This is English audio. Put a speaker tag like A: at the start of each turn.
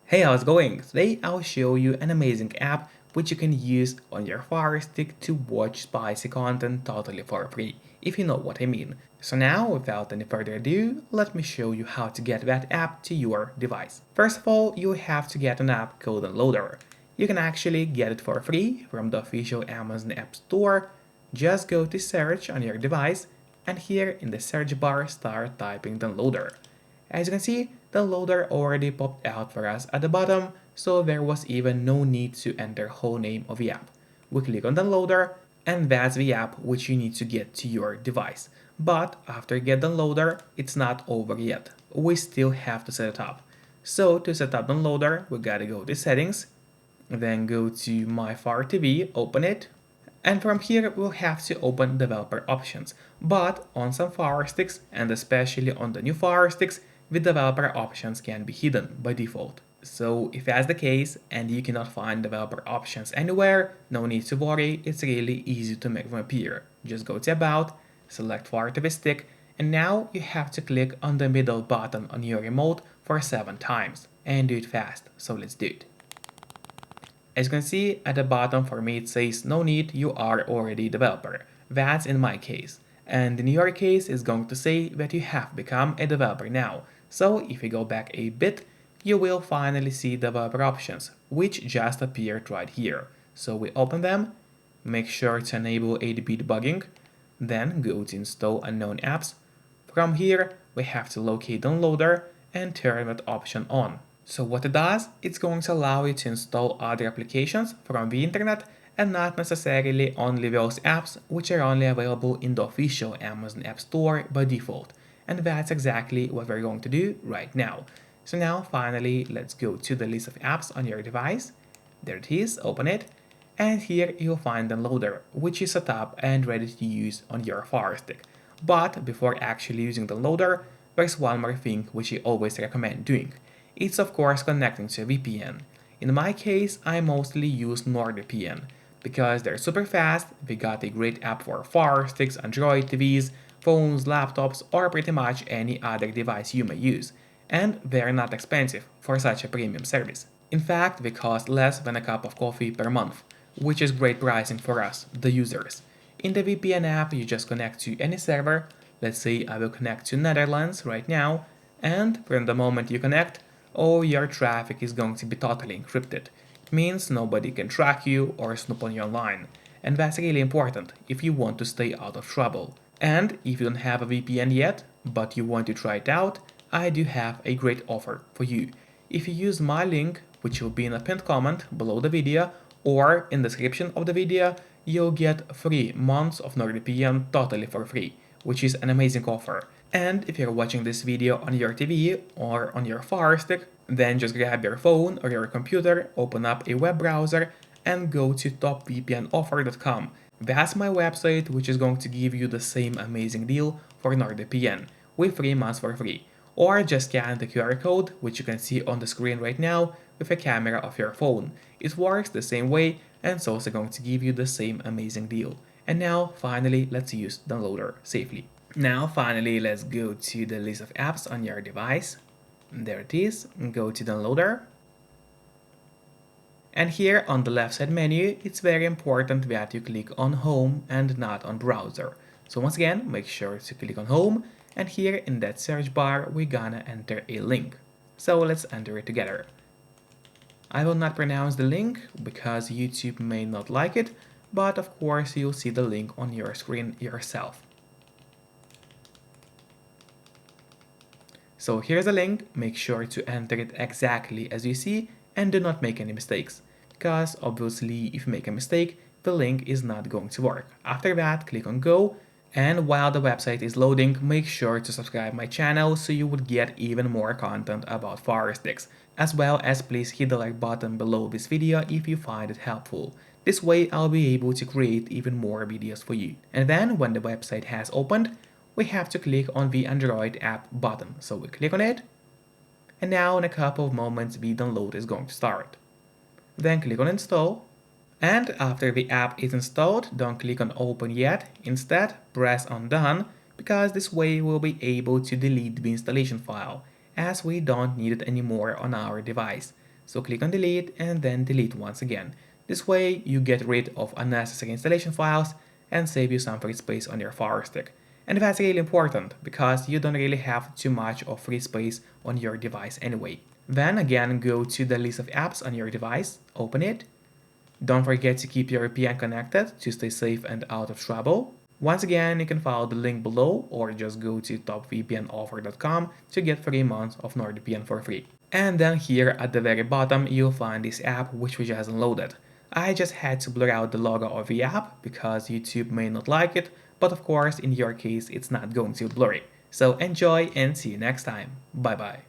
A: Hey, how's it going? Today I'll show you an amazing app which you can use on your Firestick to watch spicy content totally for free, if you know what I mean. So now, without any further ado, let me show you how to get that app to your device. First of all, you have to get an app called Downloader. You can actually get it for free from the official Amazon App Store. Just go to search on your device and here in the search bar start typing Downloader. As you can see, the loader already popped out for us at the bottom, so there was even no need to enter whole name of the app. We click on the loader, and that's the app which you need to get to your device. But after get the loader, it's not over yet. We still have to set it up. So to set up the loader, we gotta go to settings, then go to My Fire TV, open it, and from here we'll have to open developer options. But on some Fire Sticks, and especially on the new Fire Sticks, the developer options can be hidden by default. So if that's the case and you cannot find developer options anywhere, no need to worry, it's really easy to make them appear. Just go to About, select Fire TV Stick, and now you have to click on the middle button on your remote for 7 times. And do it fast, so let's do it. As you can see at the bottom for me it says no need, you are already a developer. That's in my case. And in your case it's going to say that you have become a developer now. So if you go back a bit, you will finally see developer options, which just appeared right here. So we open them, make sure to enable ADB debugging, then go to install unknown apps. From here, we have to locate downloader and turn that option on. So what it does, it's going to allow you to install other applications from the internet and not necessarily only those apps which are only available in the official Amazon App Store by default. And that's exactly what we're going to do right now. So now finally, let's go to the list of apps on your device. There it is, open it. And here you'll find Downloader, which is set up and ready to use on your Fire Stick. But before actually using Downloader, there's one more thing which I always recommend doing. It's of course connecting to a VPN. In my case, I mostly use NordVPN because they're super fast, they got a great app for Fire Sticks, Android TVs, phones, laptops, or pretty much any other device you may use, and they're not expensive for such a premium service. In fact, they cost less than a cup of coffee per month, which is great pricing for us, the users. In the VPN app, you just connect to any server. Let's say I will connect to Netherlands right now, and from the moment you connect, all your traffic is going to be totally encrypted. It means nobody can track you or snoop on you online, and that's really important if you want to stay out of trouble. And if you don't have a VPN yet, but you want to try it out, I do have a great offer for you. If you use my link, which will be in a pinned comment below the video or in the description of the video, you'll get 3 months of NordVPN totally for free, which is an amazing offer. And if you're watching this video on your TV or on your Fire Stick, then just grab your phone or your computer, open up a web browser, and go to topvpnoffer.com. That's my website, which is going to give you the same amazing deal for NordVPN with 3 months for free. Or just scan the QR code, which you can see on the screen right now, with a camera of your phone. It works the same way, and it's also going to give you the same amazing deal. And now, finally, let's use Downloader safely. Now, finally, let's go to the list of apps on your device. There it is. Go to Downloader. And here on the left side menu, it's very important that you click on Home and not on Browser. So once again, make sure to click on Home, and here in that search bar, we're gonna enter a link. So let's enter it together. I will not pronounce the link because YouTube may not like it, but of course you'll see the link on your screen yourself. So here's the link, make sure to enter it exactly as you see and do not make any mistakes, because obviously if you make a mistake, the link is not going to work. After that, click on Go, and while the website is loading, make sure to subscribe my channel so you would get even more content about Fire Sticks, as well as please hit the like button below this video if you find it helpful. This way I'll be able to create even more videos for you. And then when the website has opened, we have to click on the Android app button. So we click on it, and now in a couple of moments the download is going to start. Then click on install, and after the app is installed, don't click on open yet, instead press on done, because this way we'll be able to delete the installation file, as we don't need it anymore on our device. So click on delete and then delete once again. This way you get rid of unnecessary installation files and save you some free space on your Firestick. And that's really important because you don't really have too much of free space on your device anyway. Then again, go to the list of apps on your device, open it. Don't forget to keep your VPN connected to stay safe and out of trouble. Once again, you can follow the link below or just go to topvpnoffer.com to get 3 months of NordVPN for free. And then here at the very bottom, you'll find this app which we just downloaded. I just had to blur out the logo of the app because YouTube may not like it, but of course in your case it's not going to blurry. So enjoy and see you next time. Bye bye.